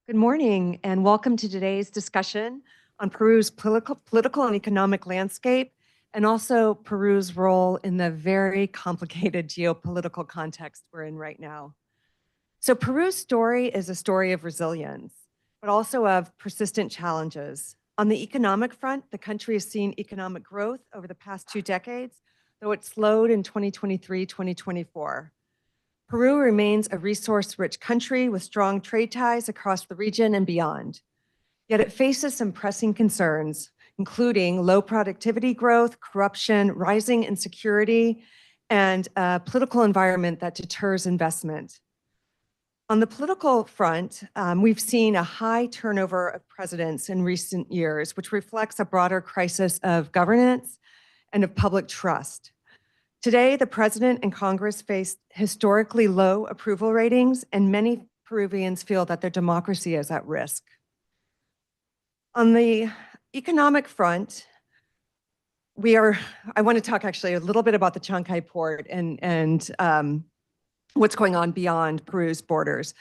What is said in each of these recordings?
Good morning, and welcome to today's discussion on Peru's political and economic landscape, and also Peru's role in the very complicated geopolitical context we're in right now. So Peru's story is a story of resilience, but also of persistent challenges. On the economic front, the country has seen economic growth over the past 2 decades, though it slowed in 2023-2024. Peru remains a resource-rich country with strong trade ties across the region and beyond. Yet it faces some pressing concerns, including low productivity growth, corruption, rising insecurity, and a political environment that deters investment. On the political front, we've seen a high turnover of presidents in recent years, which reflects a broader crisis of governance and of public trust. Today, the president and Congress face historically low approval ratings, and many Peruvians feel that their democracy is at risk. On the economic front, I want to talk actually a little bit about the Chancay port and what's going on beyond Peru's borders.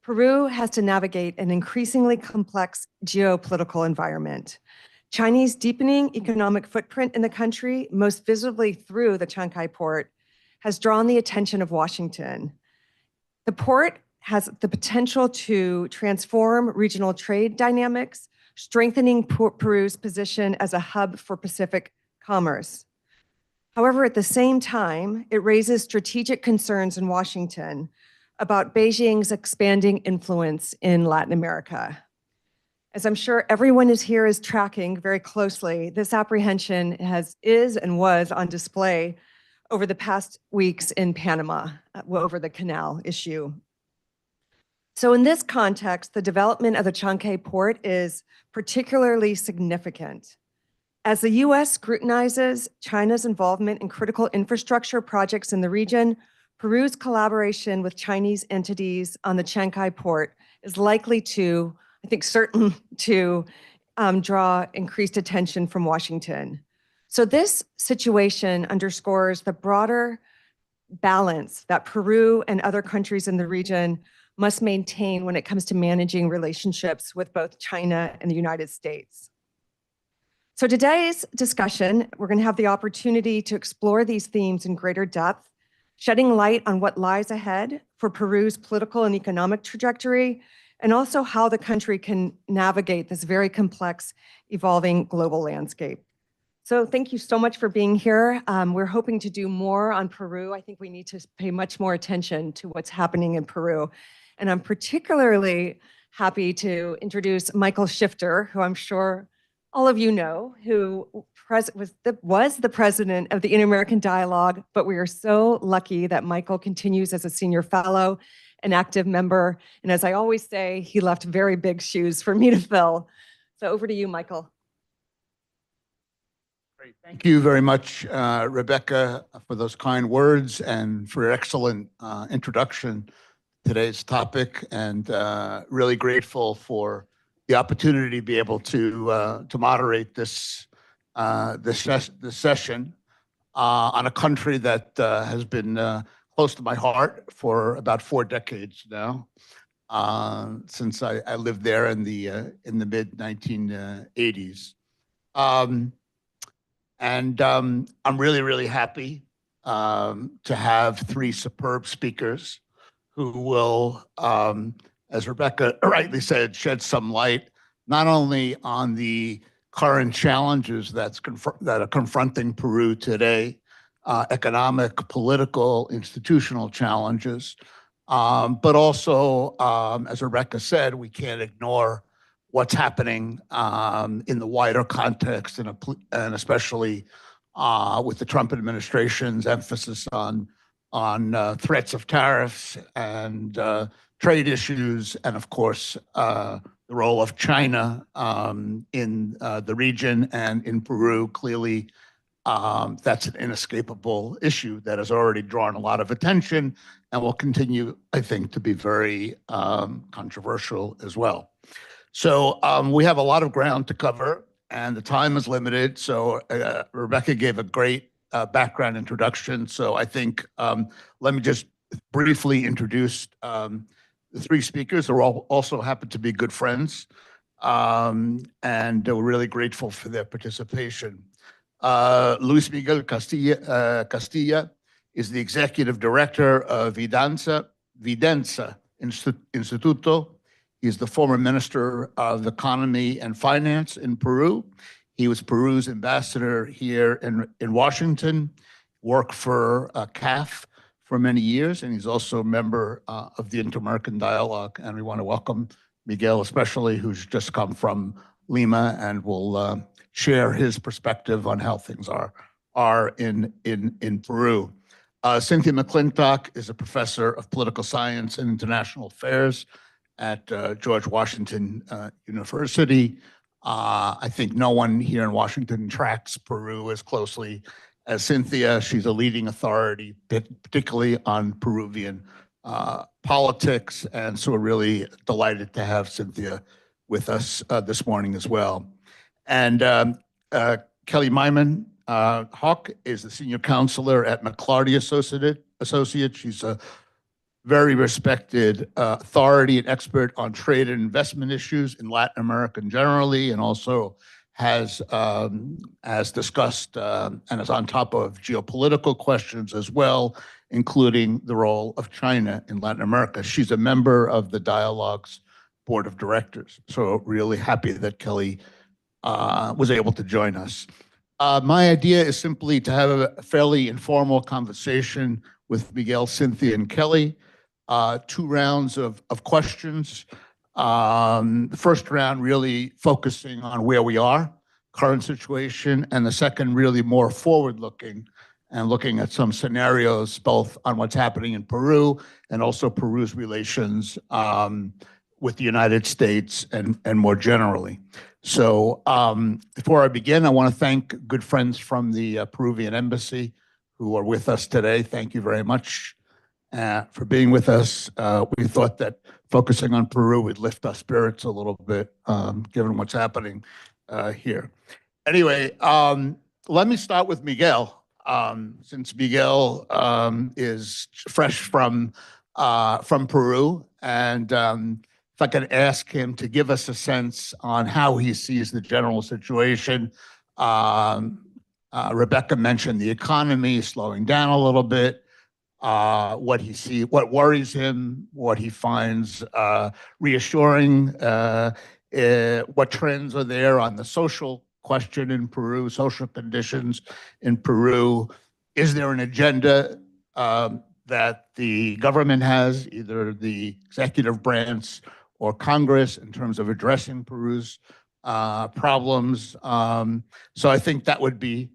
Peru has to navigate an increasingly complex geopolitical environment. Chinese deepening economic footprint in the country, most visibly through the Chancay port, has drawn the attention of Washington. The port has the potential to transform regional trade dynamics, strengthening Peru's position as a hub for Pacific commerce. However, at the same time, it raises strategic concerns in Washington about Beijing's expanding influence in Latin America. As I'm sure everyone here is tracking very closely, this apprehension is and was on display over the past weeks in Panama over the canal issue. So in this context, the development of the Chancay port is particularly significant. As the US scrutinizes China's involvement in critical infrastructure projects in the region, Peru's collaboration with Chinese entities on the Chancay port is likely to, I think certain to draw increased attention from Washington. So this situation underscores the broader balance that Peru and other countries in the region must maintain when it comes to managing relationships with both China and the United States. So today's discussion, we're going to have the opportunity to explore these themes in greater depth, shedding light on what lies ahead for Peru's political and economic trajectory, and also how the country can navigate this very complex, evolving global landscape. So thank you so much for being here. We're hoping to do more on Peru. I think we need to pay much more attention to what's happening in Peru. And I'm particularly happy to introduce Michael Shifter, who I'm sure all of you know, who was the president of the Inter-American Dialogue, but we are so lucky that Michael continues as a senior fellow, an active member, and as I always say, he left very big shoes for me to fill. So over to you, Michael. Great. Thank you very much, Rebecca, for those kind words and for your excellent introduction to today's topic, and really grateful for the opportunity to be able to moderate this session on a country that has been close to my heart for about 4 decades now, since I lived there in the mid-1980s. I'm really happy to have 3 superb speakers who will, as Rebecca rightly said, shed some light not only on the current challenges that are confronting Peru today, economic, political, institutional challenges, but also, as Rebecca said, we can't ignore what's happening in the wider context, and especially with the Trump administration's emphasis on threats of tariffs and trade issues, and of course, the role of China in the region and in Peru. Clearly, that's an inescapable issue that has already drawn a lot of attention and will continue, I think, to be very controversial as well. So we have a lot of ground to cover, and the time is limited. So Rebecca gave a great background introduction. So I think let me just briefly introduce The three speakers are all also happen to be good friends, and we're really grateful for their participation. Luis Miguel Castilla is the executive director of Videnza Instituto. He's the former Minister of Economy and Finance in Peru. He was Peru's ambassador here in Washington, worked for CAF for many years, and he's also a member of the Inter-American Dialogue. And we want to welcome Miguel, especially, who's just come from Lima and will share his perspective on how things are in Peru. Cynthia McClintock is a professor of political science and international affairs at George Washington University. I think no one here in Washington tracks Peru as closely as Cynthia. She's a leading authority, particularly on Peruvian politics, and so we're really delighted to have Cynthia with us this morning as well. And Kelly Myman Hawk is the senior counselor at McClarty Associates. She's a very respected authority and expert on trade and investment issues in Latin America generally, and also has, as discussed, and is on top of geopolitical questions as well, including the role of China in Latin America. She's a member of the Dialogue's board of directors. So really happy that Kelly was able to join us. My idea is simply to have a fairly informal conversation with Miguel, Cynthia, and Kelly. 2 rounds of questions. The first round really focusing on where we are, current situation, and the second really more forward-looking and looking at some scenarios, both on what's happening in Peru and also Peru's relations with the United States and more generally. So before I begin, I want to thank good friends from the Peruvian Embassy who are with us today. Thank you very much for being with us. We thought that focusing on Peru would lift our spirits a little bit, given what's happening here. Anyway, let me start with Miguel, since Miguel is fresh from Peru, and if I could ask him to give us a sense on how he sees the general situation. Rebecca mentioned the economy slowing down a little bit. What worries him, what he finds reassuring, what trends are there on the social question in Peru, social conditions in Peru. Is there an agenda that the government has, either the executive branch or Congress, in terms of addressing Peru's problems? So I think that would be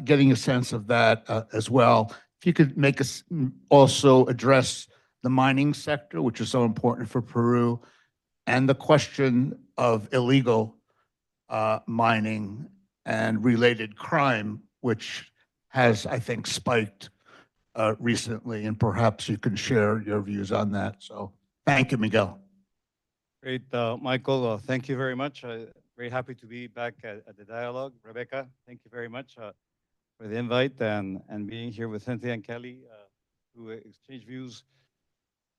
getting a sense of that as well. If you could make us also address the mining sector, which is so important for Peru, and the question of illegal mining and related crime, which has, I think, spiked recently, and perhaps you can share your views on that. So thank you, Miguel. Great, Michael. Thank you very much. Very happy to be back at the dialogue. Rebecca, thank you very much for the invite and being here with Cynthia and Kelly to exchange views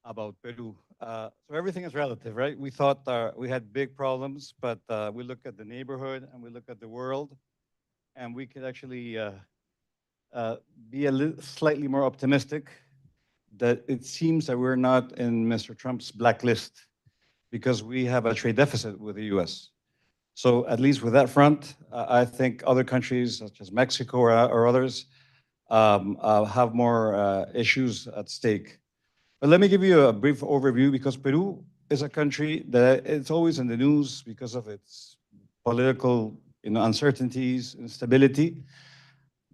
about Peru. So everything is relative, right? We thought we had big problems, but we look at the neighborhood and we look at the world, and we could actually be slightly more optimistic that it seems that we're not in Mr. Trump's blacklist because we have a trade deficit with the US. So at least with that front, I think other countries such as Mexico or others have more issues at stake. But let me give you a brief overview, because Peru is a country that it's always in the news because of its political uncertainties, instability.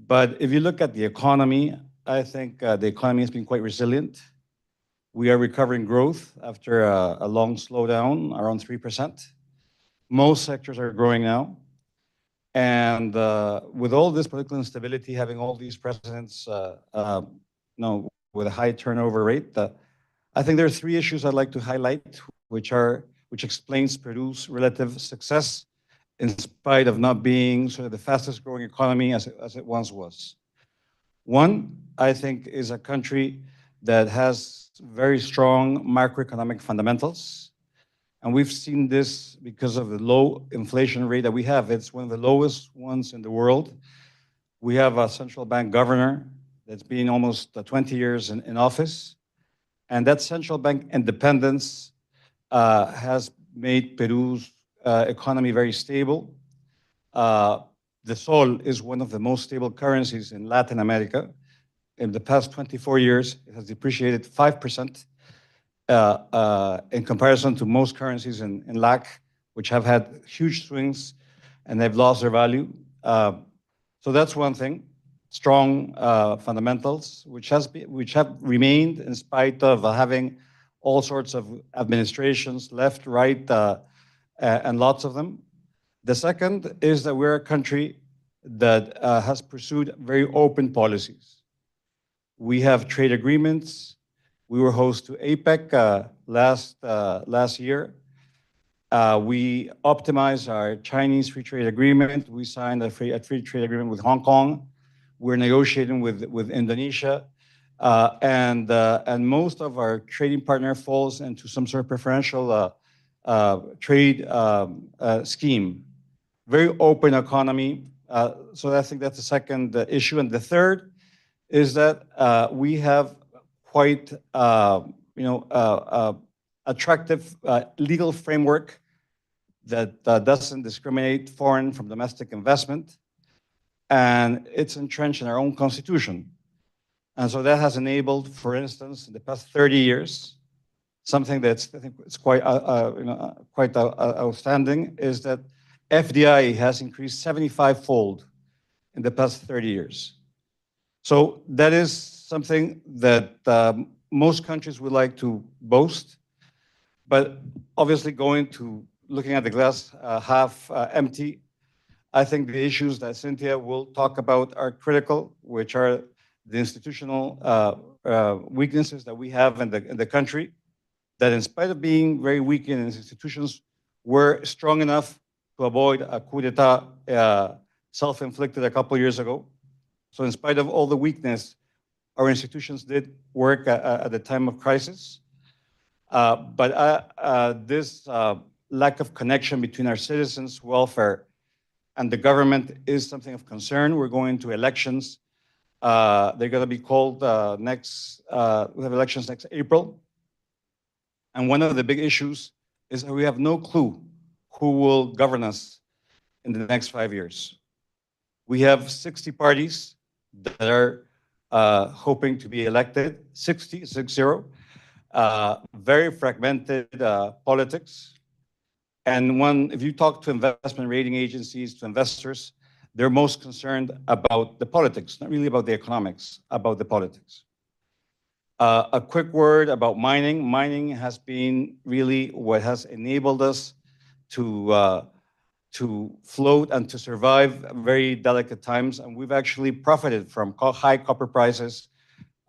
But if you look at the economy, I think the economy has been quite resilient. We are recovering growth after a long slowdown, around 3%. Most sectors are growing now. And with all this political instability, having all these presidents with a high turnover rate, I think there are 3 issues I'd like to highlight, which explains Peru's relative success in spite of not being sort of the fastest growing economy as it once was. One, I think, is a country that has very strong macroeconomic fundamentals. And we've seen this because of the low inflation rate that we have. It's one of the lowest ones in the world. We have a central bank governor that's been almost 20 years in office. And that central bank independence has made Peru's economy very stable. The sol is one of the most stable currencies in Latin America. In the past 24 years, it has depreciated 5% in comparison to most currencies in LAC, which have had huge swings and they've lost their value. So that's one thing. Strong fundamentals, which have remained in spite of having all sorts of administrations, left, right, and lots of them. The second is that we're a country that has pursued very open policies. We have trade agreements. We were host to APEC last year. We optimized our Chinese free trade agreement. We signed a free trade agreement with Hong Kong. We're negotiating with Indonesia. And most of our trading partner falls into some sort of preferential trade scheme. Very open economy. So I think that's the second issue. And the third is that we have quite attractive legal framework that doesn't discriminate foreign from domestic investment. And it's entrenched in our own constitution. And so that has enabled, for instance, in the past 30 years, something that's, I think, it's quite outstanding, is that FDI has increased 75-fold in the past 30 years. So that is something that most countries would like to boast, but obviously looking at the glass half empty, I think the issues that Cynthia will talk about are critical, which are the institutional weaknesses that we have in the country, that in spite of being very weak in institutions, we're strong enough to avoid a coup d'etat self-inflicted a couple of years ago. So in spite of all the weakness, our institutions did work at the time of crisis. But this lack of connection between our citizens' welfare and the government is something of concern. We're going to elections. They're going to be called we have elections next April. And one of the big issues is that we have no clue who will govern us in the next 5 years. We have 60 parties that are hoping to be elected, 60, very fragmented politics. And if you talk to investment rating agencies, to investors, they're most concerned about the politics, not really about the economics, about the politics. A quick word about mining. Mining has been really what has enabled us to float and to survive very delicate times. And we've actually profited from high copper prices,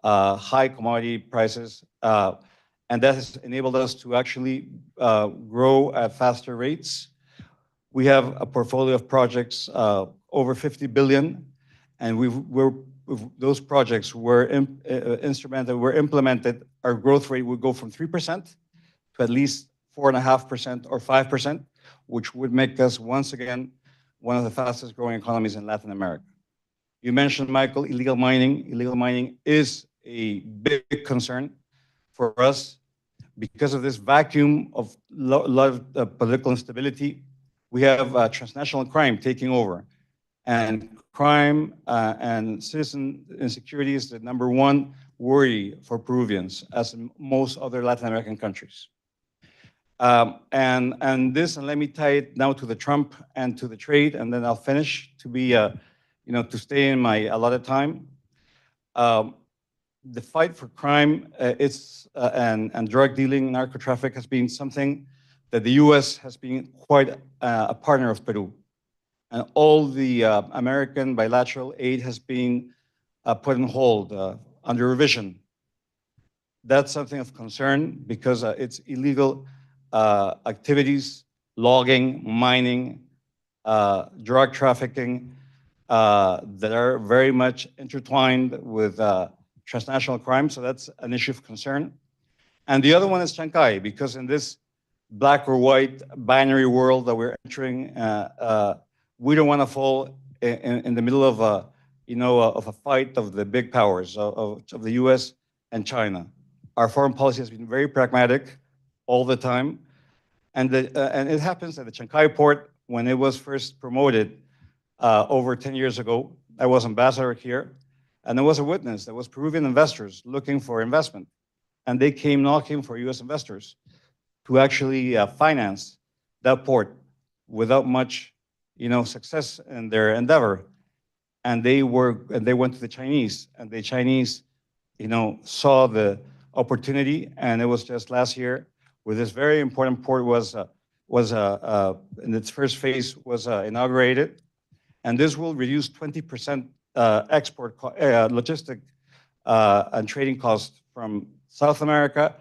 high commodity prices, and that has enabled us to actually grow at faster rates. We have a portfolio of projects over 50 billion, and those projects were instrumented, were implemented. Our growth rate would go from 3% to at least 4.5% or 5%, which would make us once again one of the fastest growing economies in Latin America. You mentioned, Michael, illegal mining. Illegal mining is a big concern for us because of this vacuum of a lot of political instability. We have transnational crime taking over, and crime and citizen insecurity is the #1 worry for Peruvians, as in most other Latin American countries. And let me tie it now to the Trump and to the trade, and then I'll finish to stay in my allotted time. The fight for crime and drug dealing, narco traffic has been something that the U.S. has been quite a partner of Peru. And all the American bilateral aid has been put on hold, under revision. That's something of concern because it's illegal activities, logging, mining, drug trafficking, that are very much intertwined with transnational crime. So that's an issue of concern. And the other one is Chancay, because in this black or white binary world that we're entering, we don't want to fall in the middle of a fight of the big powers of the U.S. and China. Our foreign policy has been very pragmatic all the time, and it happens at the Chancay port when it was first promoted over 10 years ago. I was ambassador here, and there was a witness. There was Peruvian investors looking for investment, and they came knocking for U.S. investors to actually finance that port without much, success in their endeavor. And they went to the Chinese, and the Chinese, saw the opportunity. And it was just last year where this very important port was in its first phase was inaugurated, and this will reduce 20% export logistic and trading costs from South America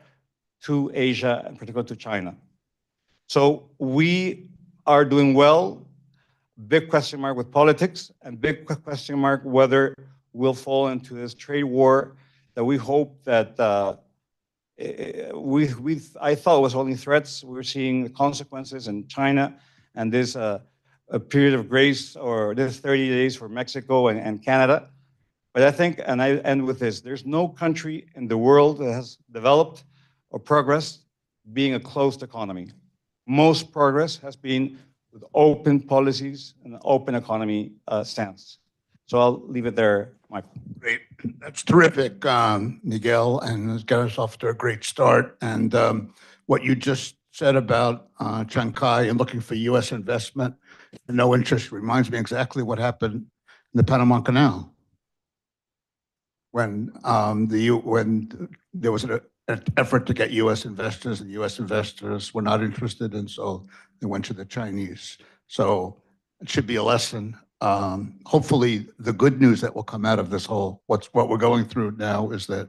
to Asia, and particularly to China. So we are doing well. Big question mark with politics, and big question mark whether we'll fall into this trade war that we hope that I thought was only threats. We're seeing the consequences in China, and there's a period of grace, or there's 30 days for Mexico and Canada. But I think, and I end with this, there's no country in the world that has developed or progressed being a closed economy. Most progress has been with open policies and an open economy stance. So I'll leave it there, Michael. Great. That's terrific, Miguel, and it's got us off to a great start. And what you just said about Chancay and looking for U.S. investment and no interest reminds me exactly what happened in the Panama Canal when there was an effort to get U.S. investors, and U.S. investors were not interested, and so they went to the Chinese. So it should be a lesson. Hopefully, the good news that will come out of this whole what we're going through now is that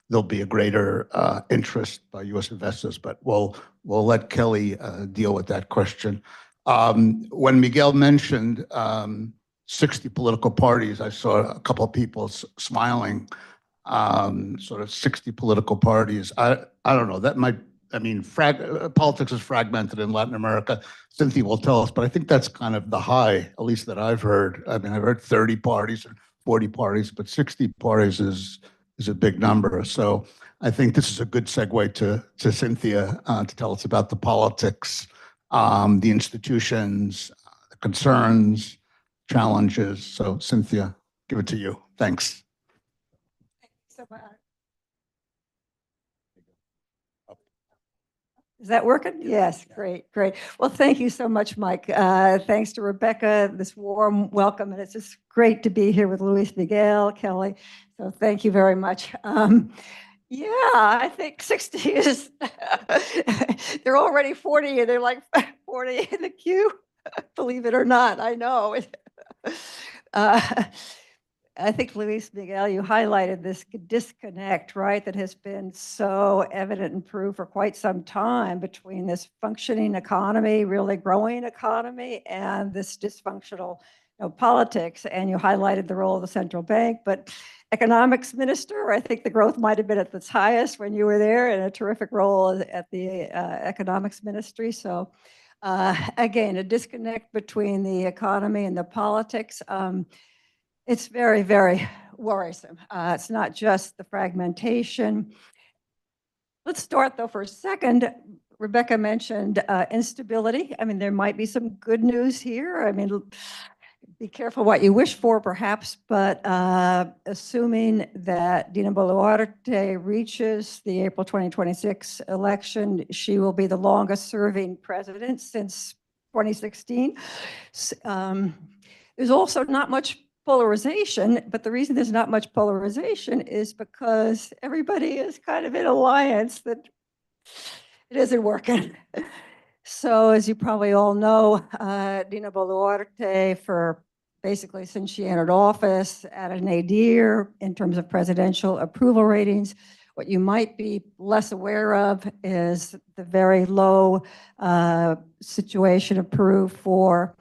there'll be a greater interest by U.S. investors. But we'll let Kelly deal with that question. When Miguel mentioned 60 political parties, I saw a couple of people smiling. Sort of 60 political parties. I don't know. That might. I mean, politics is fragmented in Latin America. Cynthia will tell us, but I think that's kind of the high, at least that I've heard. I mean, I've heard 30 parties and 40 parties, but 60 parties is a big number. So I think this is a good segue to Cynthia to tell us about the politics, the institutions, the concerns, challenges. So Cynthia, give it to you. Thanks. So much. Is that working? Yes, great, great. Well, thank you so much, Mike. Thanks to Rebecca, this warm welcome, and it's just great to be here with Luis Miguel, Kelly. So thank you very much. Yeah, I think 60 is, they're already 40 and they're like 40 in the queue, believe it or not, I know. I think, Luis Miguel, you highlighted this disconnect, right, that has been so evident in Peru for quite some time between this functioning economy, really growing economy, and this dysfunctional politics. And you highlighted the role of the central bank, but economics minister, I think the growth might have been at its highest when you were there, and a terrific role at the economics ministry. So again, a disconnect between the economy and the politics. It's very, very worrisome. It's not just the fragmentation. Let's start, though, for a second. Rebecca mentioned instability. I mean, there might be some good news here. I mean, be careful what you wish for, perhaps, but assuming that Dina Boluarte reaches the April 2026 election, she will be the longest-serving president since 2016. There's also not much polarization, but the reason there's not much polarization is because everybody is kind of in alliance that it isn't working. So as you probably all know, Dina Boluarte, for basically since she entered office, at a nadir in terms of presidential approval ratings. What you might be less aware of is the very low situation of Peru for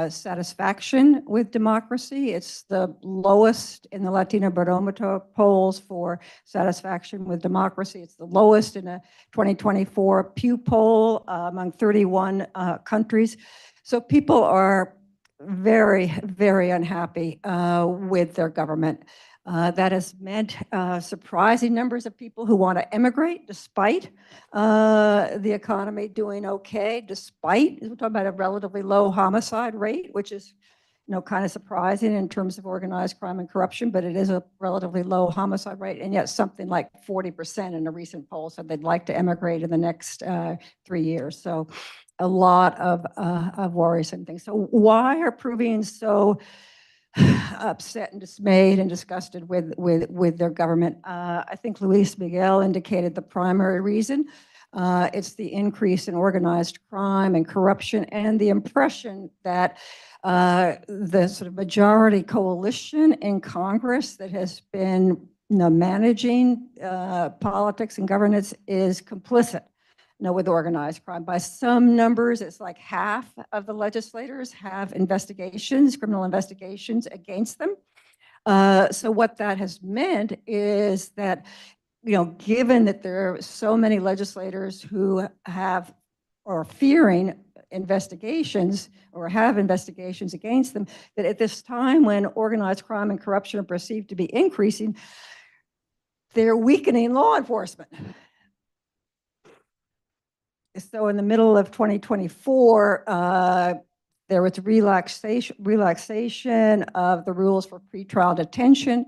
satisfaction with democracy. It's the lowest in the Latino barometer polls for satisfaction with democracy. It's the lowest in a 2024 Pew poll among 31 countries. So people are very, very unhappy with their government. That has meant surprising numbers of people who want to emigrate despite the economy doing okay, despite, we're talking about a relatively low homicide rate, which is kind of surprising in terms of organized crime and corruption, but it is a relatively low homicide rate. And yet something like 40% in a recent poll said they'd like to emigrate in the next 3 years. So a lot of worrisome things. So why are Peruvians so upset and dismayed and disgusted with their government? I think Luis Miguel indicated the primary reason. It's the increase in organized crime and corruption and the impression that the sort of majority coalition in Congress that has been managing politics and governance is complicit with organized crime. By some numbers, it's like half of the legislators have investigations, criminal investigations against them. So what that has meant is that, given that there are so many legislators who have or are fearing investigations or have investigations against them, that at this time when organized crime and corruption are perceived to be increasing, they're weakening law enforcement. So in the middle of 2024, there was relaxation of the rules for pretrial detention.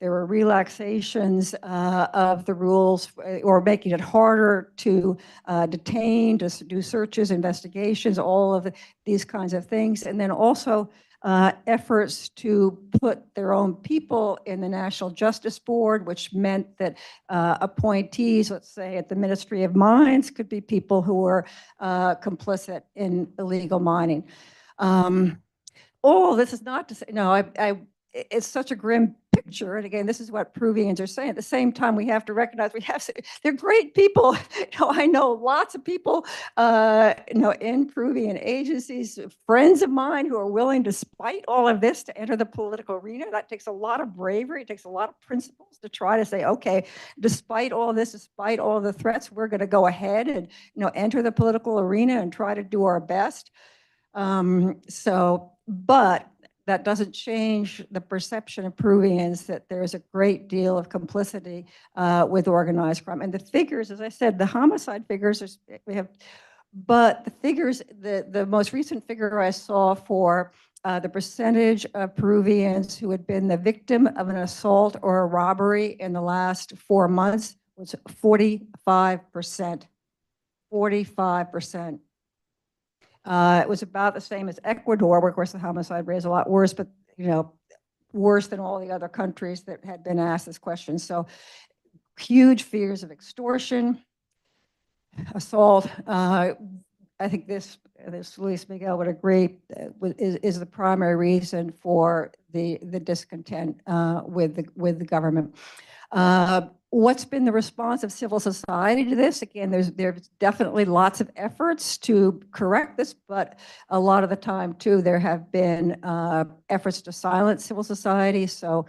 There were relaxations of the rules or making it harder to detain, to do searches, investigations, all of these kinds of things. And then also efforts to put their own people in the National Justice Board, which meant that appointees, let's say at the Ministry of Mines, could be people who were complicit in illegal mining. All this is not to say, it's such a grim picture. And again, this is what Peruvians are saying. At the same time, we have to recognize they're great people. I know lots of people, in Peruvian agencies, friends of mine who are willing, despite all of this, to enter the political arena. That takes a lot of bravery. It takes a lot of principles to try to say, okay, despite all this, despite all the threats, we're going to go ahead and, enter the political arena and try to do our best. But that doesn't change the perception of Peruvians that there's a great deal of complicity with organized crime. And the figures, as I said, the homicide figures, but the figures, the most recent figure I saw for the percentage of Peruvians who had been the victim of an assault or a robbery in the last 4 months was 45%. 45%. It was about the same as Ecuador, where of course the homicide rate is a lot worse, but worse than all the other countries that had been asked this question. So huge fears of extortion, assault. I think this Luis Miguel would agree is the primary reason for the discontent with the government. What's been the response of civil society to this? Again, there's definitely lots of efforts to correct this, but a lot of the time too, there have been efforts to silence civil society. So,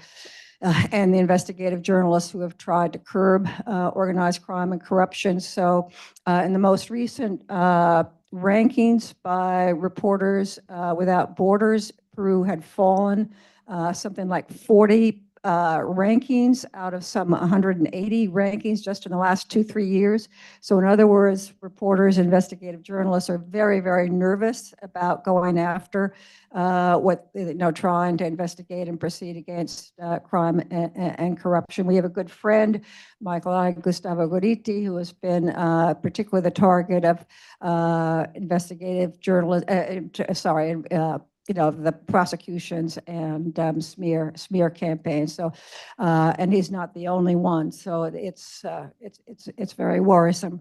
and the investigative journalists who have tried to curb organized crime and corruption. So in the most recent rankings by Reporters Without Borders, Peru had fallen something like 40 rankings out of some 180 rankings just in the last 2-3 years. So in other words, reporters, investigative journalists are very, very nervous about going after trying to investigate and proceed against crime and corruption. We have a good friend, Michael Gustavo Gorriti, who has been particularly the target of investigative journalists, the prosecutions and smear campaigns. So, and he's not the only one. So it's very worrisome.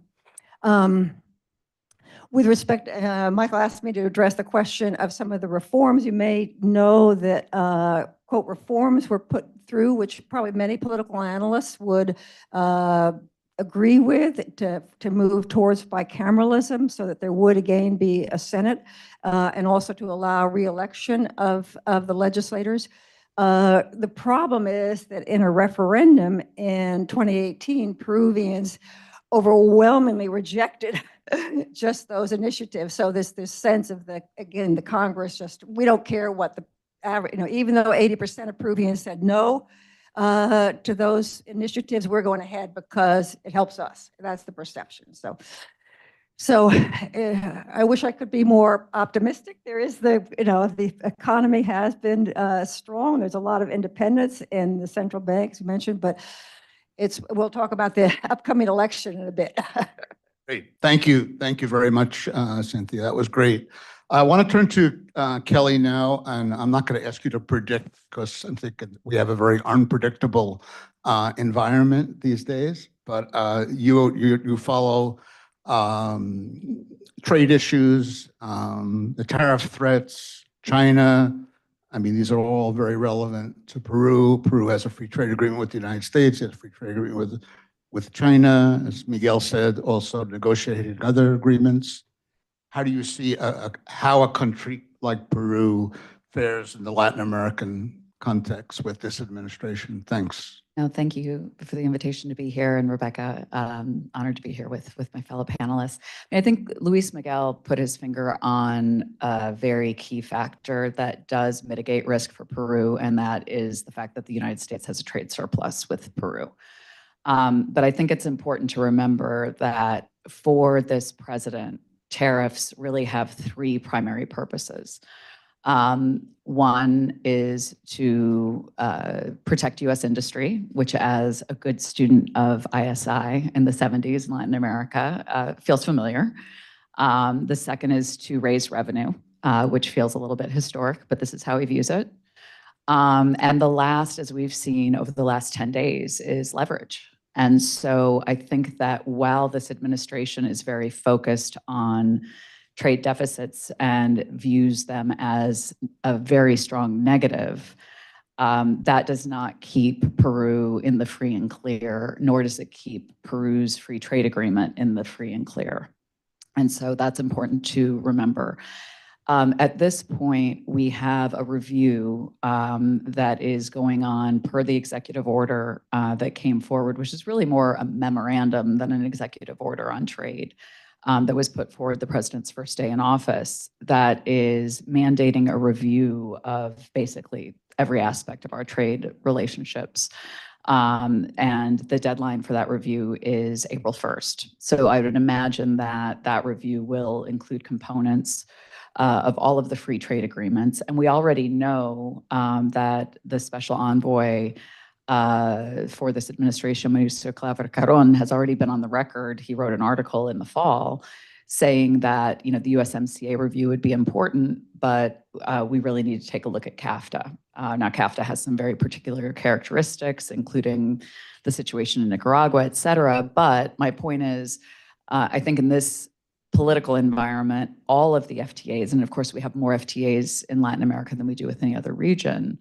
With respect, Michael asked me to address the question of some of the reforms. You may know that, quote, reforms were put through, which probably many political analysts would agree with to move towards bicameralism so that there would again be a Senate and also to allow reelection of the legislators. The problem is that in a referendum in 2018, Peruvians overwhelmingly rejected just those initiatives. So this sense of again, the Congress just, we don't care what the average, even though 80% of Peruvians said no to those initiatives, we're going ahead because it helps us. That's the perception. So I wish I could be more optimistic. There is the economy has been strong. There's a lot of independence in the central banks you mentioned, but we'll talk about the upcoming election in a bit. Great. Thank you. Thank you very much, Cynthia. That was great. I want to turn to Kelly now, and I'm not going to ask you to predict because I'm thinking we have a very unpredictable environment these days, but you follow trade issues, the tariff threats, China. I mean, these are all very relevant to Peru. Peru has a free trade agreement with the United States, it has a free trade agreement with China, as Miguel said, also negotiated other agreements. How do you see how a country like Peru fares in the Latin American context with this administration? Thanks. No, thank you for the invitation to be here, and Rebecca, honored to be here with my fellow panelists. I think Luis Miguel put his finger on a very key factor that does mitigate risk for Peru, and that is the fact that the United States has a trade surplus with Peru. But I think it's important to remember that for this president, tariffs really have three primary purposes. One is to protect U.S. industry, which as a good student of ISI in the 70s in Latin America feels familiar. The second is to raise revenue, which feels a little bit historic, but this is how he views it. And the last, as we've seen over the last 10 days, is leverage. And so I think that while this administration is very focused on trade deficits and views them as a very strong negative, that does not keep Peru in the free and clear, nor does it keep Peru's free trade agreement in the free and clear. And so that's important to remember. At this point, we have a review that is going on per the executive order that came forward, which is really more a memorandum than an executive order on trade that was put forward the president's first day in office, that is mandating a review of basically every aspect of our trade relationships. And the deadline for that review is April 1st. So I would imagine that that review will include components of all of the free trade agreements. And we already know that the special envoy for this administration, Mauricio Claver-Carón, has already been on the record. He wrote an article in the fall saying that the USMCA review would be important, but we really need to take a look at CAFTA. Now, CAFTA has some very particular characteristics, including the situation in Nicaragua, et cetera. But my point is, I think in this political environment, all of the FTAs, and of course we have more FTAs in Latin America than we do with any other region,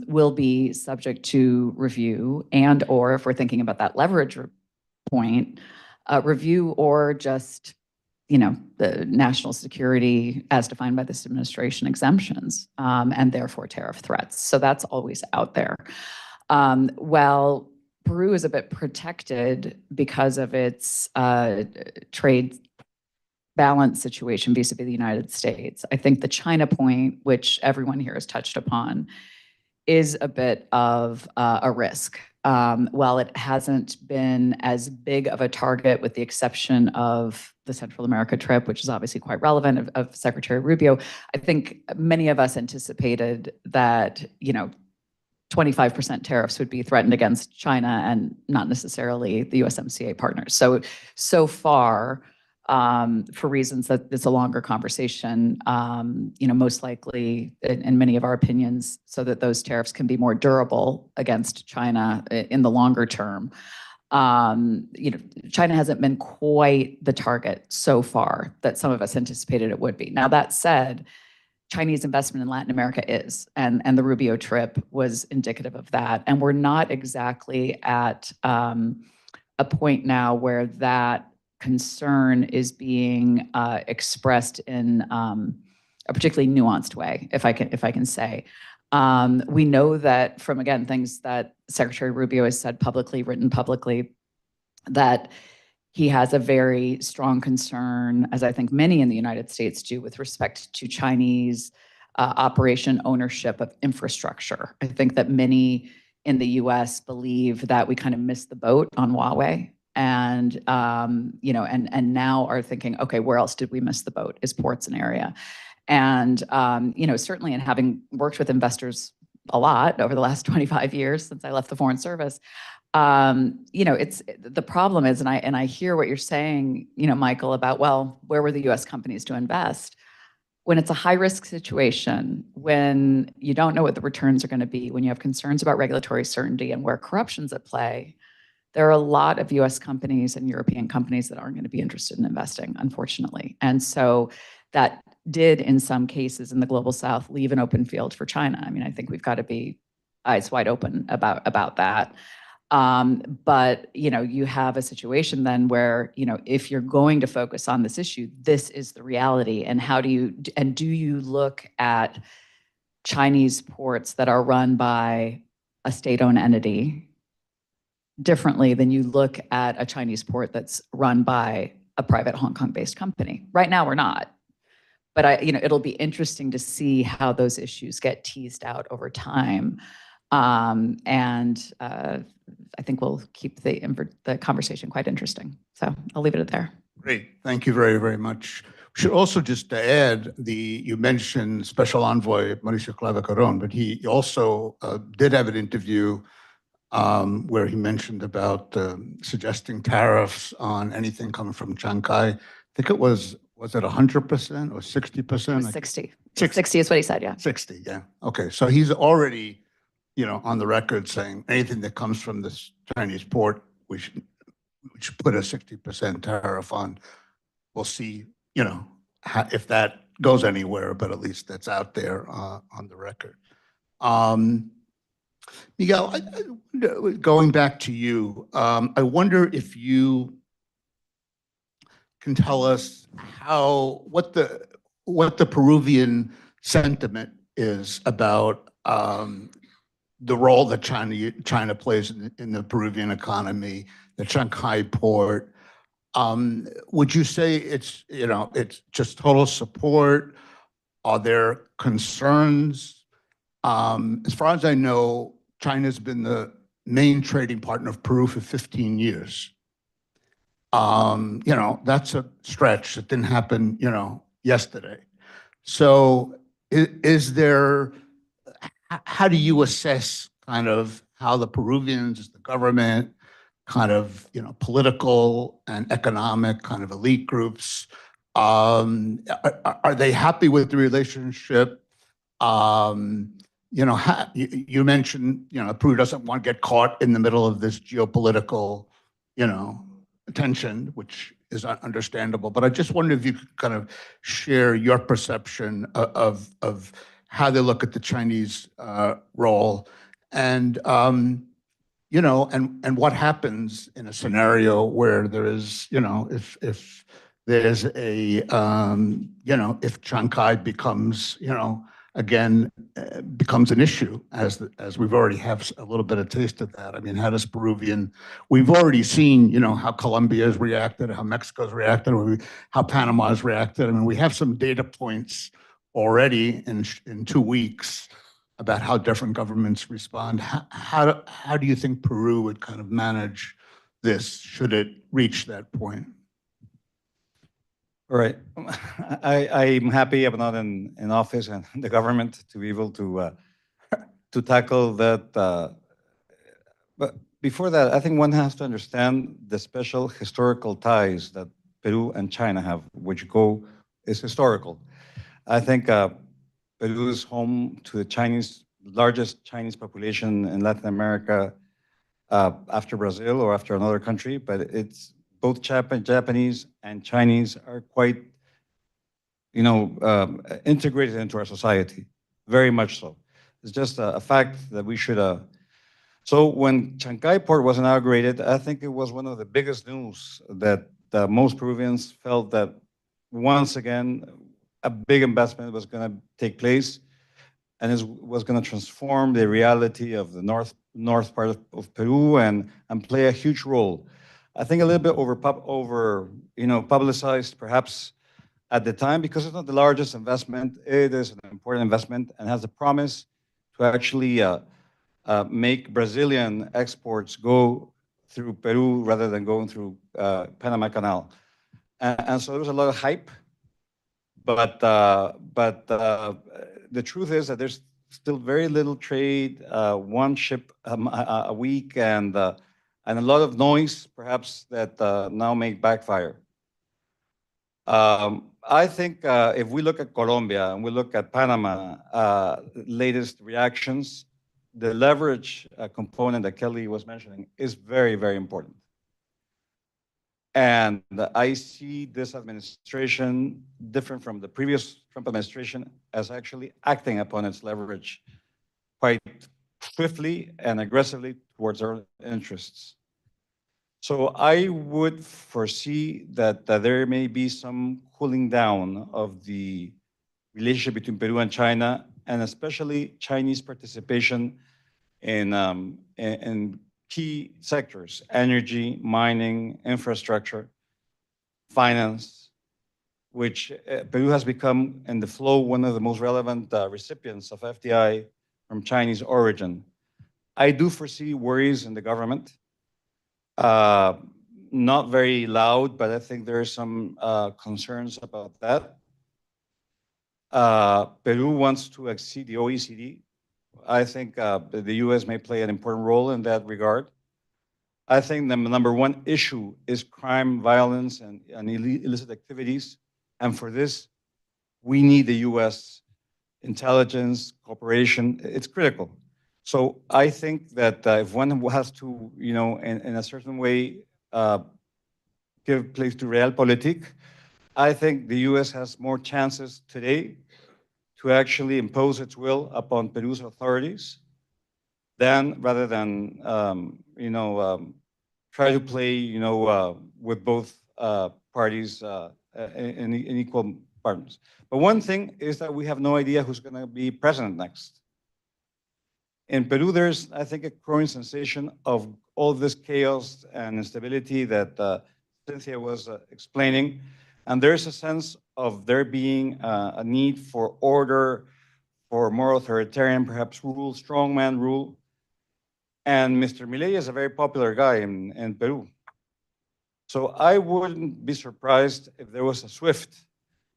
will be subject to review and, or if we're thinking about that leverage point, review or just, the national security as defined by this administration exemptions, and therefore tariff threats. So that's always out there. While Peru is a bit protected because of its trade balance situation vis-a-vis the United States, I think the China point, which everyone here has touched upon, is a bit of a risk. While it hasn't been as big of a target with the exception of the Central America trip, which is obviously quite relevant of Secretary Rubio, I think many of us anticipated that, 25% tariffs would be threatened against China and not necessarily the USMCA partners. So far, for reasons that it's a longer conversation, most likely, in many of our opinions, so that those tariffs can be more durable against China in the longer term. China hasn't been quite the target so far that some of us anticipated it would be. Now, that said, Chinese investment in Latin America is, and the Rubio trip was indicative of that. And we're not exactly at a point now where that concern is being expressed in a particularly nuanced way, if I can say. We know that from, again, things that Secretary Rubio has said publicly, written publicly, that he has a very strong concern, as I think many in the United States do, with respect to Chinese operation ownership of infrastructure. I think that many in the US believe that we kind of missed the boat on Huawei, and you know, and now are thinking, okay, where else did we miss the boat? Is ports an area? And you know, certainly in having worked with investors a lot over the last 25 years since I left the Foreign Service, you know, it's the problem is, and I hear what you're saying, you know, Michael, about, well, where were the US companies to invest? When it's a high risk situation, when you don't know what the returns are going to be, when you have concerns about regulatory certainty and where corruption's at play, there are a lot of US companies and European companies that aren't going to be interested in investing, unfortunately. And so that did, in some cases in the global South, leave an open field for China. I mean, I think we've got to be eyes wide open about that. But, you know, you have a situation then where, you know, if you're going to focus on this issue, this is the reality. And how do you look at Chinese ports that are run by a state-owned entity differently than you look at a Chinese port that's run by a private Hong Kong-based company? Right now, we're not. But you know, it'll be interesting to see how those issues get teased out over time. I think we'll keep the conversation quite interesting. So I'll leave it there. Great, thank you very, very much. We should also just add you mentioned Special Envoy Mauricio Claver-Carón, but he also did have an interview where he mentioned about suggesting tariffs on anything coming from Chancay. I think it was it 100% or 60%? 60. 60 is what he said, yeah. 60, yeah. Okay, so he's already, you know, on the record saying anything that comes from this Chinese port, we should put a 60% tariff on. We'll see, you know, if that goes anywhere, but at least that's out there on the record. Miguel, going back to you, I wonder if you can tell us what the Peruvian sentiment is about the role that China plays in the Peruvian economy, the Chancay port. Would you say it's just total support? Are there concerns? As far as I know, China's been the main trading partner of Peru for 15 years. You know, that's a stretch. It didn't happen, you know, yesterday. So how do you assess kind of how the Peruvians, the government, kind of, you know, political and economic kind of elite groups, are they happy with the relationship? You know, you mentioned, you know, Peru doesn't want to get caught in the middle of this geopolitical, you know, tension, which is understandable. But I just wonder if you could kind of share your perception of how they look at the Chinese role, and you know, and what happens in a scenario where there is, you know, if there's a you know, if Chancay becomes, you know, again, becomes an issue, as we've already have a little bit of taste of that. I mean, how does we've already seen, you know, how Colombia has reacted, how Mexico's reacted, how Panama's reacted. I mean, we have some data points already in 2 weeks about how different governments respond. How do you think Peru would kind of manage this, should it reach that point? All right. I'm happy I'm not in office and the government to be able to tackle that. But before that, I think one has to understand the special historical ties that Peru and China have, which is historical. I think Peru is home to the largest Chinese population in Latin America after Brazil or after another country, but it's both Japanese and Chinese are quite, you know, integrated into our society, very much so. It's just a fact that we should So when Chancay port was inaugurated, I think it was one of the biggest news that most Peruvians felt that once again, a big investment was going to take place and was going to transform the reality of the north part of Peru and play a huge role. I think a little bit publicized perhaps at the time because it's not the largest investment. It is an important investment and has the promise to actually make Brazilian exports go through Peru rather than going through Panama Canal. And so there was a lot of hype, but the truth is that there's still very little trade, one ship a week, and a lot of noise, perhaps, that now may backfire. I think if we look at Colombia and we look at Panama, latest reactions, the leverage component that Kelly was mentioning is very, very important. And I see this administration, different from the previous Trump administration, as actually acting upon its leverage quite swiftly and aggressively towards our interests. So I would foresee that there may be some cooling down of the relationship between Peru and China, and especially Chinese participation in key sectors: energy, mining, infrastructure, finance, which Peru has become in the flow one of the most relevant recipients of FDI from Chinese origin. I do foresee worries in the government. Not very loud, but I think there are some concerns about that. Peru wants to exceed the OECD. I think the US may play an important role in that regard. I think the number one issue is crime, violence, and illicit activities. And for this, we need the US intelligence, cooperation. It's critical. So I think that if one has to, in a certain way, give place to realpolitik, I think the US has more chances today to actually impose its will upon Peru's authorities rather than, try to play, with both parties in equal partners. But one thing is that we have no idea who's going to be president next. In Peru, there's, I think, a growing sensation of all this chaos and instability that Cynthia was explaining. And there's a sense of there being a need for order, for more authoritarian, perhaps, rule, strongman rule. And Mr. Milei is a very popular guy in Peru. So I wouldn't be surprised if there was a swift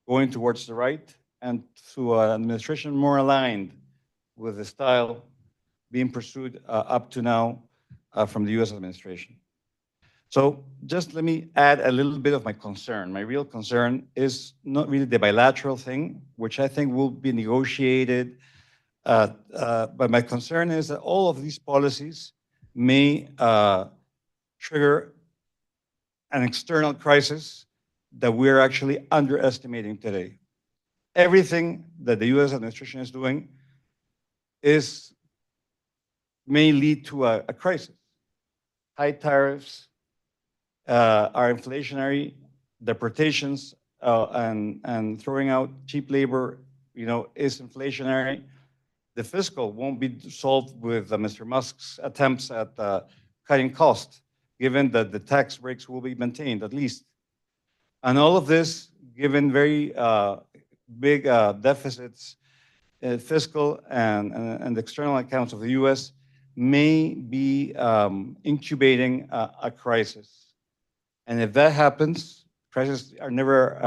going towards the right and to an administration more aligned with the style being pursued up to now from the US administration. So just let me add a little bit of my concern. My real concern is not really the bilateral thing, which I think will be negotiated. But my concern is that all of these policies may trigger an external crisis that we're actually underestimating today. Everything that the US administration is doing may lead to a crisis. High tariffs are inflationary, deportations and throwing out cheap labor, is inflationary. The fiscal won't be solved with Mr. Musk's attempts at cutting costs, given that the tax breaks will be maintained at least. And all of this, given very big deficits, fiscal and external accounts of the US, may be incubating a crisis. And if that happens, crises are never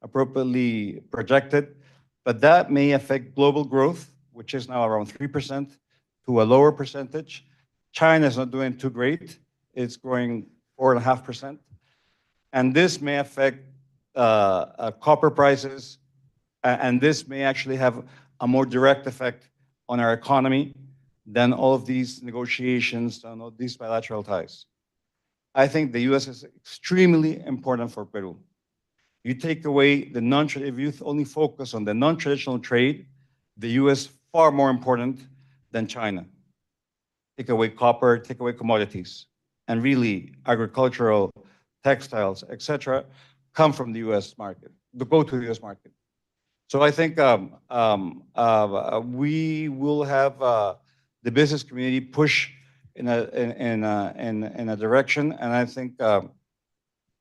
appropriately projected, but that may affect global growth, which is now around 3%, to a lower percentage. China is not doing too great. It's growing 4.5%. And this may affect copper prices, and this may actually have a more direct effect on our economy than all of these negotiations and all these bilateral ties. I think the US is extremely important for Peru. You take away if you only focus on the non-traditional trade, the US far more important than China. take away copper, take away commodities. And really, agricultural, textiles, etc., come from the U.S. market, go to the U.S. market. So I think we will have the business community push in a direction, and I think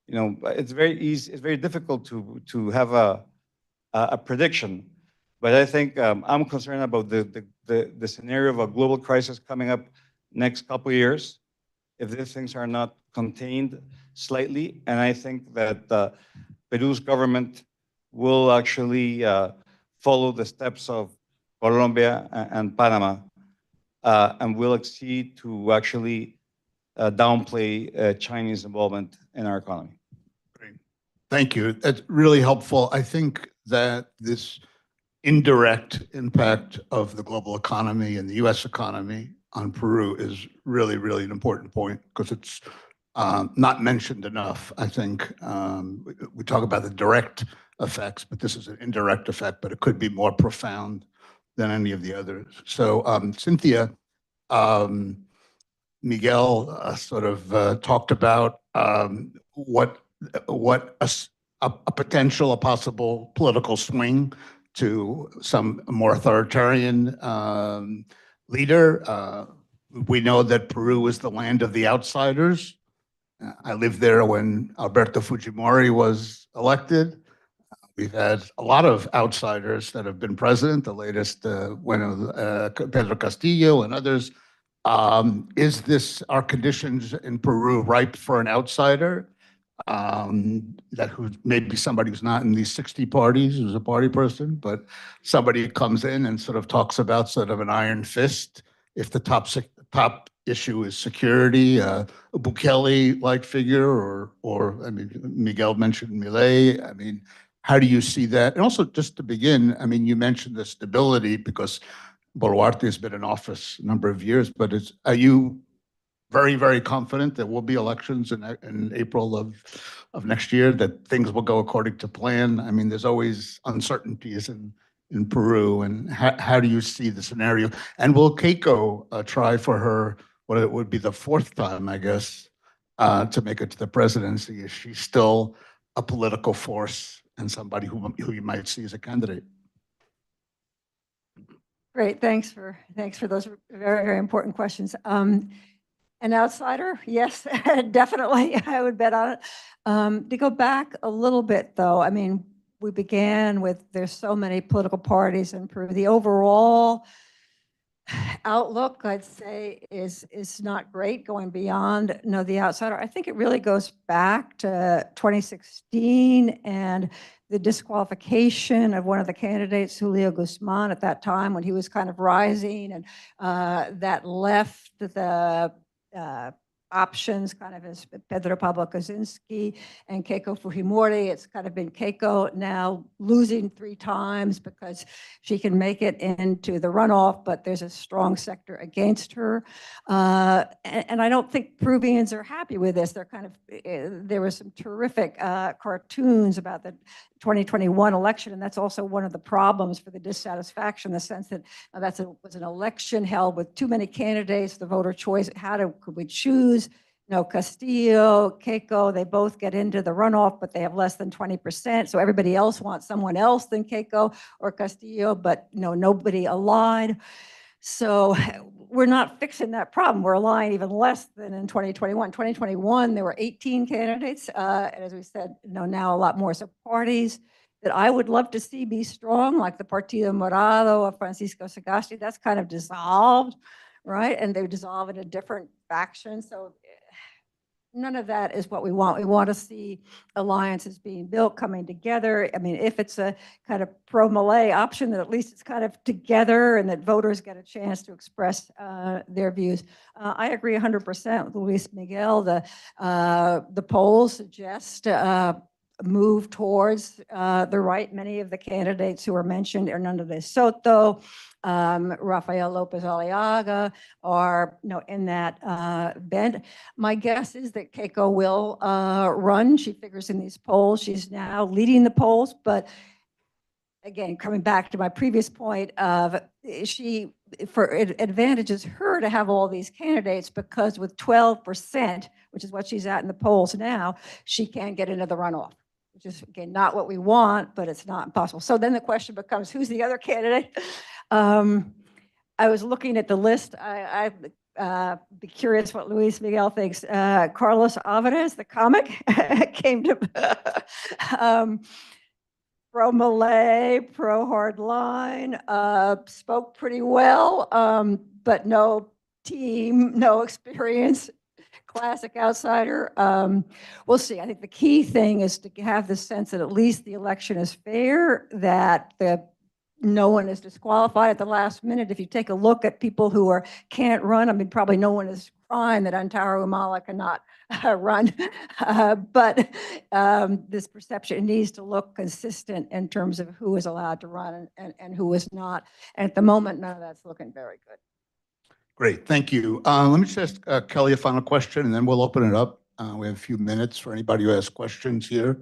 it's very easy. It's very difficult to have a prediction, but I think I'm concerned about the scenario of a global crisis coming up next couple of years if these things are not contained slightly, and I think that Peru's government will actually follow the steps of Colombia and Panama, and will exceed to actually downplay Chinese involvement in our economy. Great. Thank you. That's really helpful. I think that this indirect impact of the global economy and the U.S. economy on Peru is really, really an important point because it's not mentioned enough. I think we talk about the direct effects, but this is an indirect effect, but it could be more profound than any of the others. So Cynthia, Miguel sort of talked about what a potential, a possible political swing to some more authoritarian leader. We know that Peru is the land of the outsiders. I lived there when Alberto Fujimori was elected. We've had a lot of outsiders that have been president, the latest Pedro Castillo and others. Are conditions in Peru ripe for an outsider? Who maybe somebody who's not in these 60 parties, who's a party person, but somebody who comes in and sort of talks about sort of an iron fist. If the top issue is security, a Bukele-like figure, or I mean, Miguel mentioned Milei. I mean, how do you see that? And also, just to begin, I mean, you mentioned the stability because Boluarte has been in office a number of years, but are you very, very confident that will be elections in April of next year, that things will go according to plan? I mean, there's always uncertainties in Peru, and how do you see the scenario? And will Keiko try for her, what it would be the fourth time, I guess, to make it to the presidency? Is she still a political force and somebody who you might see as a candidate? Great, thanks for those very, very important questions. An outsider, yes, definitely, I would bet on it. To go back a little bit, though, I mean, we began with there's so many political parties in Peru. The overall outlook, I'd say, is not great going beyond the outsider. I think it really goes back to 2016 and the disqualification of one of the candidates, Julio Guzman, at that time when he was kind of rising, and that left the options kind of as Pedro Pablo Kaczynski and Keiko Fujimori. It's kind of been Keiko now losing 3 times because she can make it into the runoff, but there's a strong sector against her. And I don't think Peruvians are happy with this. They're kind of, there were some terrific cartoons about the 2021 election, and that's also one of the problems for the dissatisfaction, in the sense that was an election held with too many candidates, the voter choice, could we choose? Castillo, Keiko, they both get into the runoff, but they have less than 20%. So everybody else wants someone else than Keiko or Castillo, but nobody aligned. So we're not fixing that problem. We're aligned even less than in 2021. 2021, there were 18 candidates. And as we said, now a lot more. So parties that I would love to see be strong, like the Partido Morado of Francisco Sagasti, that's kind of dissolved, right? And they dissolve into different factions. So none of that is what we want. We want to see alliances being built, coming together. I mean, if it's a kind of pro-Malay option, that at least it's kind of together and that voters get a chance to express their views. I agree 100% with Luis Miguel. The polls suggest move towards the right. Many of the candidates who are mentioned, Hernando de Soto, Rafael Lopez Aliaga, are in that bent. My guess is that Keiko will run. She figures in these polls. She's now leading the polls, but again, coming back to my previous point of it advantages her to have all these candidates because with 12%, which is what she's at in the polls now, she can get into the runoff, which is, again, not what we want, but it's not impossible. So then the question becomes, who's the other candidate? I was looking at the list. I'd be curious what Luis Miguel thinks. Carlos Alvarez, the comic, came to pro-Malay, pro-hardline, spoke pretty well, but no team, no experience, classic outsider. We'll see. I think the key thing is to have the sense that at least the election is fair, that no one is disqualified at the last minute. If you take a look at people who can't run, I mean, probably no one is crying that Antara Humala cannot run. But this perception needs to look consistent in terms of who is allowed to run and who is not. And at the moment, none of that's looking very good. Great, thank you. Let me just ask Kelly a final question, and then we'll open it up. We have a few minutes for anybody who has questions here.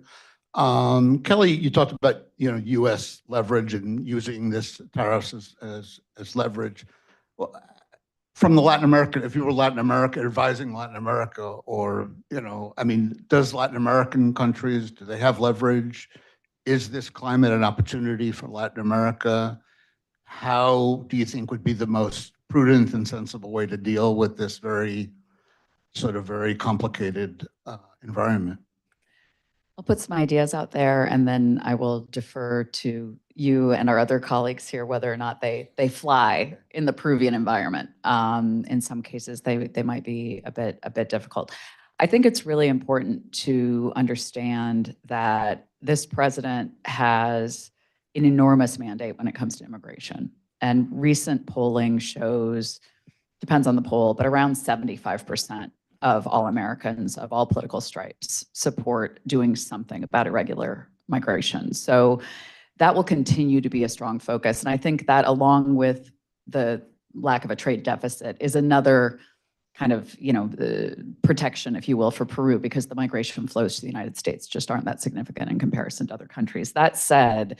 Kelly, you talked about U.S. leverage and using this tariffs as leverage. Well, from the Latin American, if you were Latin America, advising Latin America, or I mean, does Latin American countries, do they have leverage? Is this climate an opportunity for Latin America? How do you think would be the most prudent and sensible way to deal with this very complicated environment? I'll put some ideas out there, and then I will defer to you and our other colleagues here whether or not they fly in the Peruvian environment. In some cases, they might be a bit difficult. I think it's really important to understand that this president has an enormous mandate when it comes to immigration. And recent polling shows, depends on the poll, but around 75% of all Americans of all political stripes support doing something about irregular migration. So that will continue to be a strong focus. And I think that, along with the lack of a trade deficit, is another kind of, protection, if you will, for Peru, because the migration flows to the United States just aren't that significant in comparison to other countries. That said,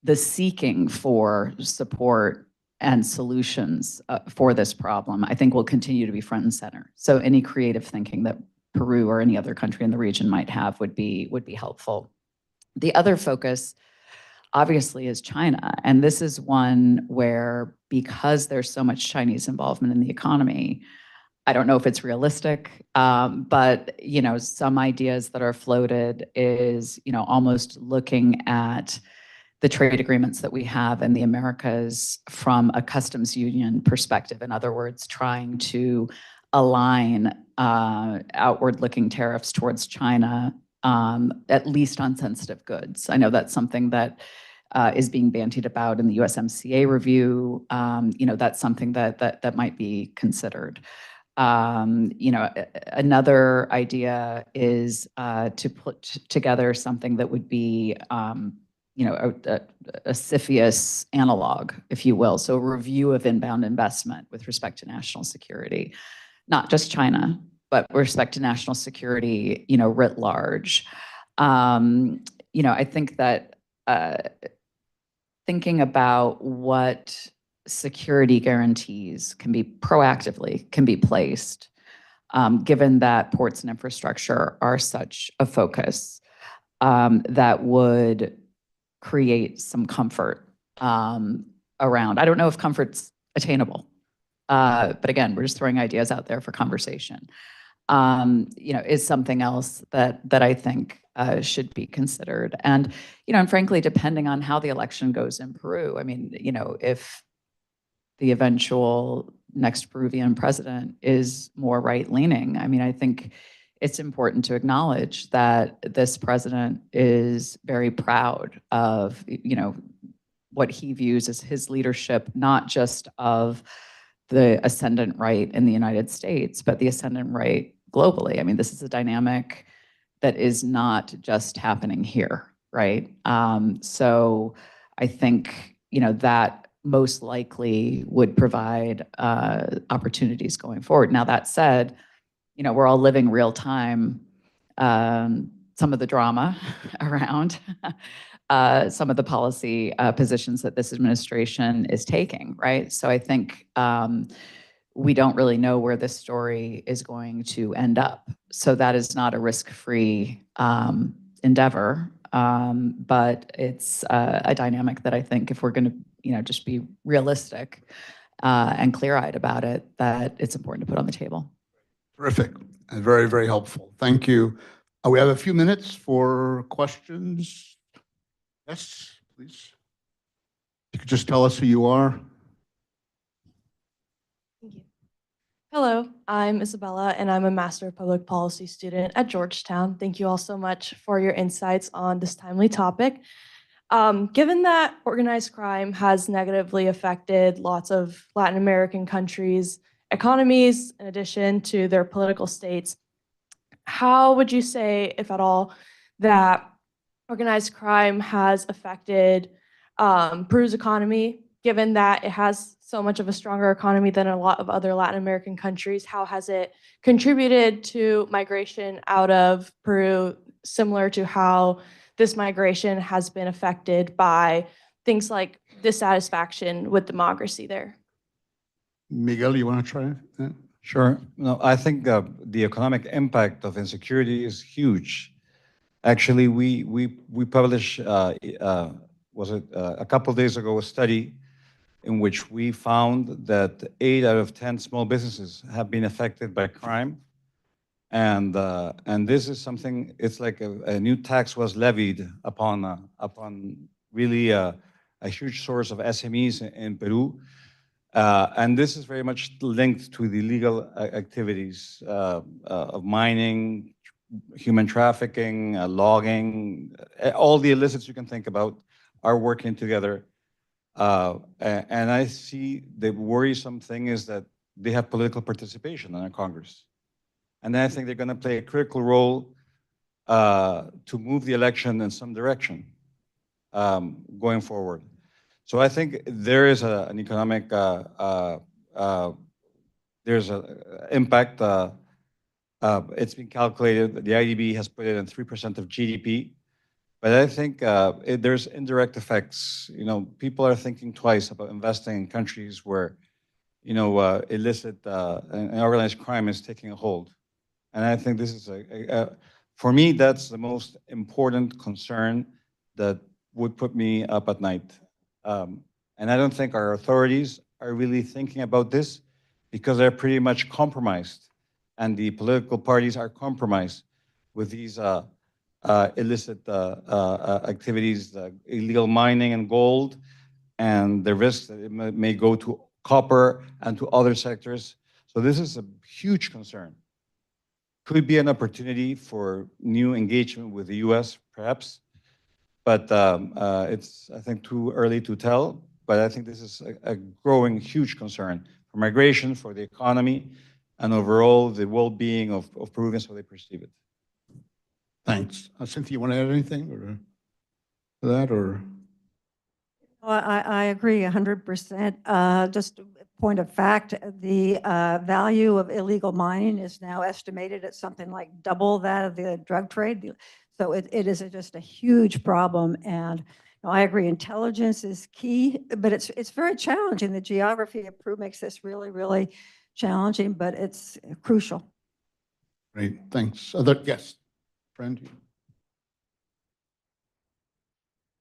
the seeking for support and solutions for this problem, I think, will continue to be front and center. So any creative thinking that Peru or any other country in the region might have would be helpful. The other focus, obviously, is China. And this is one where, because there's so much Chinese involvement in the economy, I don't know if it's realistic, but some ideas that are floated is almost looking at the trade agreements that we have in the Americas from a customs union perspective. In other words, trying to align outward-looking tariffs towards China, at least on sensitive goods. I know that's something that is being bandied about in the USMCA review. That's something that might be considered. Another idea is to put together something that would be a CFIUS analog, if you will. So a review of inbound investment with respect to national security, not just China, but with respect to national security, writ large. I think that thinking about what security guarantees can be placed, given that ports and infrastructure are such a focus, that would create some comfort around. I don't know if comfort's attainable, but again, we're just throwing ideas out there for conversation. Is something else that I think should be considered. And frankly, depending on how the election goes in Peru, I mean, if the eventual next Peruvian president is more right-leaning, I mean, I think it's important to acknowledge that this president is very proud of, what he views as his leadership, not just of the ascendant right in the United States, but the ascendant right globally. I mean, this is a dynamic that is not just happening here, right? So I think, that most likely would provide opportunities going forward. Now, that said, we're all living real time some of the drama around some of the policy positions that this administration is taking, right? So I think we don't really know where this story is going to end up. So that is not a risk-free endeavor, but it's a dynamic that I think if we're going to, just be realistic and clear-eyed about it, that it's important to put on the table. Terrific and very, very helpful. Thank you. We have a few minutes for questions. Yes, please. You could just tell us who you are. Thank you. Hello, I'm Isabella, and I'm a Master of Public Policy student at Georgetown. Thank you all so much for your insights on this timely topic. Given that organized crime has negatively affected lots of Latin American countries' economies, in addition to their political states, how would you say, if at all, that organized crime has affected Peru's economy, given that it has so much of a stronger economy than a lot of other Latin American countries? How has it contributed to migration out of Peru, similar to how this migration has been affected by things like dissatisfaction with democracy there? Miguel, you want to try that? Sure. No, I think the economic impact of insecurity is huge. Actually, we published, was it a couple of days ago, a study in which we found that 8 out of 10 small businesses have been affected by crime. And this is something, it's like a new tax was levied upon really a huge source of SMEs in Peru. And this is very much linked to the illegal activities of mining, human trafficking, logging, all the illicits you can think about are working together. And I see the worrisome thing is that they have political participation in our Congress. And then I think they're going to play a critical role to move the election in some direction going forward. So I think there is an economic, there's an impact. It's been calculated, the IDB has put it in 3% of GDP. But I think there's indirect effects. People are thinking twice about investing in countries where, illicit and organized crime is taking a hold. And I think this is, for me, that's the most important concern that would put me up at night. And I don't think our authorities are really thinking about this because they're pretty much compromised. And the political parties are compromised with these illicit activities, illegal mining and gold, and the risks that it may go to copper and to other sectors. So this is a huge concern. Could be an opportunity for new engagement with the US, perhaps, but it's, I think, too early to tell. But I think this is a growing huge concern for migration, for the economy, and overall the well-being of Peruvians, how they perceive it. Thanks. Cynthia, you want to add anything to that, or? Well, I agree 100%. Just a point of fact, the value of illegal mining is now estimated at something like double that of the drug trade. So it is just a huge problem. And I agree, intelligence is key, but it's very challenging. The geography of Peru makes this really, really challenging, but it's crucial. Great, thanks. Yes, friend.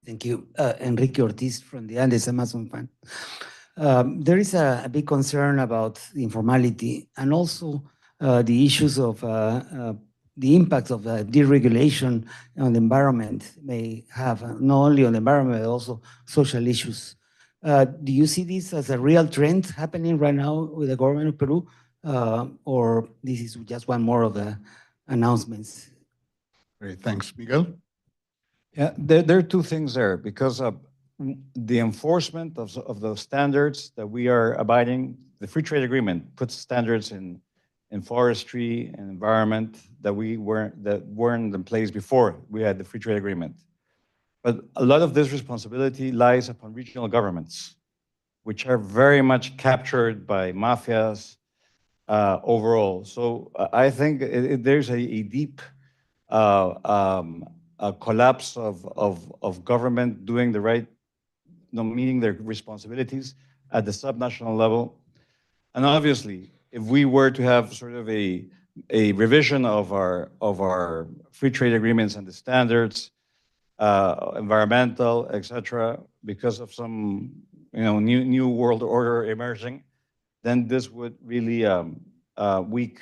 Thank you. Enrique Ortiz from the Andes Amazon Fund. There is a big concern about the informality and also the issues of the impacts of deregulation on the environment may have, not only on the environment, but also social issues. Do you see this as a real trend happening right now with the government of Peru, or this is just one more of the announcements? Great, thanks. Miguel? Yeah, there are two things there, because the enforcement of the standards that we are abiding, the free trade agreement puts standards in forestry and environment that weren't in place before we had the free trade agreement. But a lot of this responsibility lies upon regional governments, which are very much captured by mafias overall. So I think there's a deep collapse of government doing the right, meeting their responsibilities at the subnational level. And obviously, if we were to have sort of a revision of our free trade agreements and the standards, environmental, etc., because of some new world order emerging, then this would really weak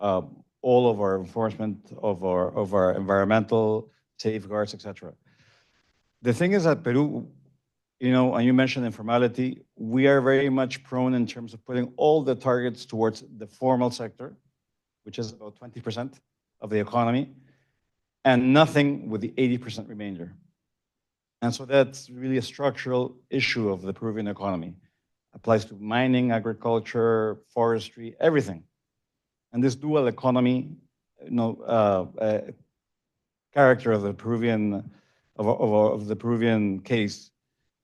all of our enforcement of our environmental safeguards, etc. The thing is that Peru, and you mentioned informality, we are very much prone in terms of putting all the targets towards the formal sector, which is about 20% of the economy, and nothing with the 80% remainder. And so that's really a structural issue of the Peruvian economy. Applies to mining, agriculture, forestry, everything. And this dual economy, character of the Peruvian case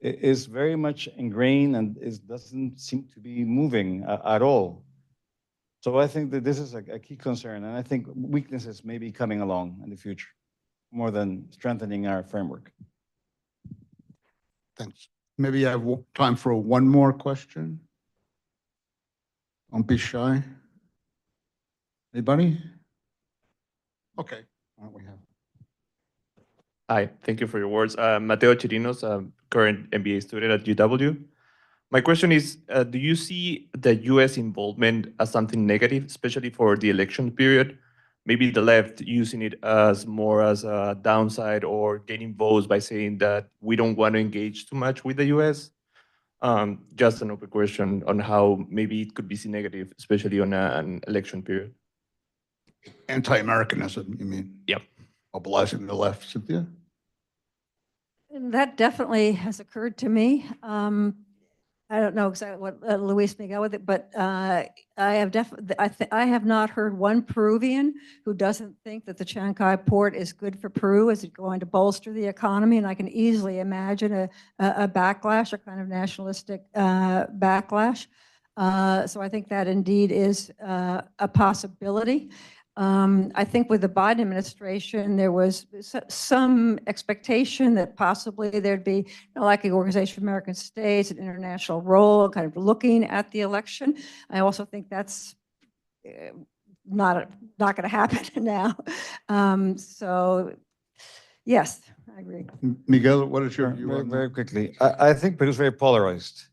is very much ingrained and doesn't seem to be moving at all. So I think that this is a key concern, and I think weaknesses may be coming along in the future, more than strengthening our framework. Thanks. Maybe I have time for one more question. Don't be shy. Anybody? Okay. Why don't we have? Hi, thank you for your words. Mateo Chirinos, current MBA student at UW. My question is, do you see the US involvement as something negative, especially for the election period? Maybe the left using it as more as a downside or gaining votes by saying that we don't want to engage too much with the US? Just an open question on how maybe it could be seen negative, especially on an election period. Anti-Americanism, you mean? Yep. Mobilizing the left, Cynthia? That definitely has occurred to me. I don't know exactly what Luis Miguel with it, but I have not heard one Peruvian who doesn't think that the Chancay port is good for Peru. Is it going to bolster the economy? And I can easily imagine a backlash, a kind of nationalistic backlash. So I think that indeed is a possibility. I think with the Biden administration, there was some expectation that possibly there'd be, like the Organization of American States, an international role, kind of looking at the election. I also think that's not going to happen now. So, yes, I agree. Miguel, what is your view Very, on very that? quickly. I think Peru is very polarized.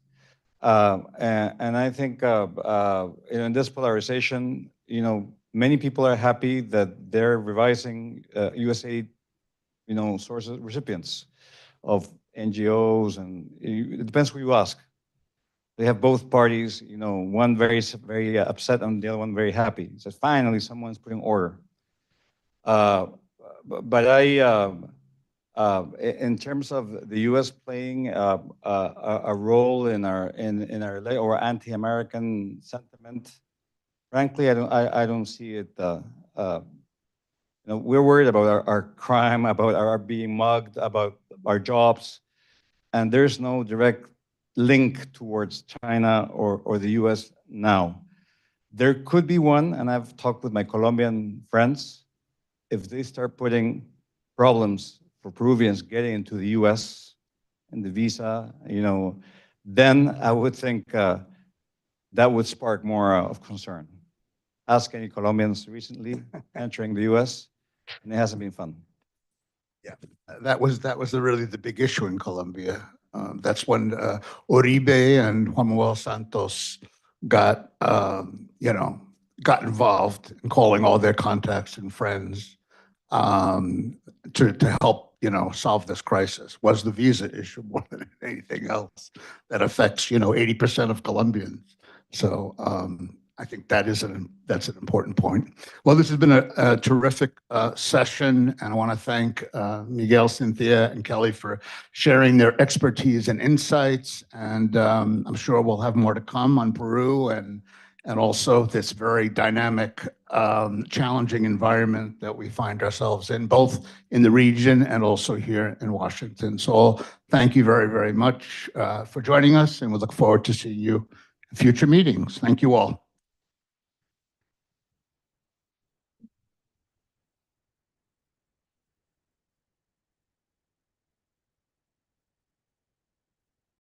And I think in this polarization, many people are happy that they're revising USAID, sources, recipients of NGOs, and it depends who you ask. They have both parties, one very, very upset and the other one very happy. So finally, someone's putting order. But in terms of the U.S. playing a role in our or anti-American sentiment, frankly, I don't see it. We're worried about our crime, about our being mugged, about our jobs, and there's no direct link towards China or the U.S. now. There could be one, and I've talked with my Colombian friends. If they start putting problems for Peruvians getting into the U.S. and the visa, then I would think that would spark more of concern. Ask any Colombians recently entering the U.S., and it hasn't been fun. Yeah, that was really the big issue in Colombia. That's when Uribe and Juan Manuel Santos got involved in calling all their contacts and friends to help solve this crisis. Was the visa issue more than anything else that affects 80% of Colombians. So I think that's an important point. Well, this has been a terrific session, and I want to thank Miguel, Cynthia, and Kelly for sharing their expertise and insights. And I'm sure we'll have more to come on Peru and also this very dynamic, challenging environment that we find ourselves in, both in the region and also here in Washington. So thank you very, very much for joining us, and we look forward to seeing you in future meetings. Thank you all.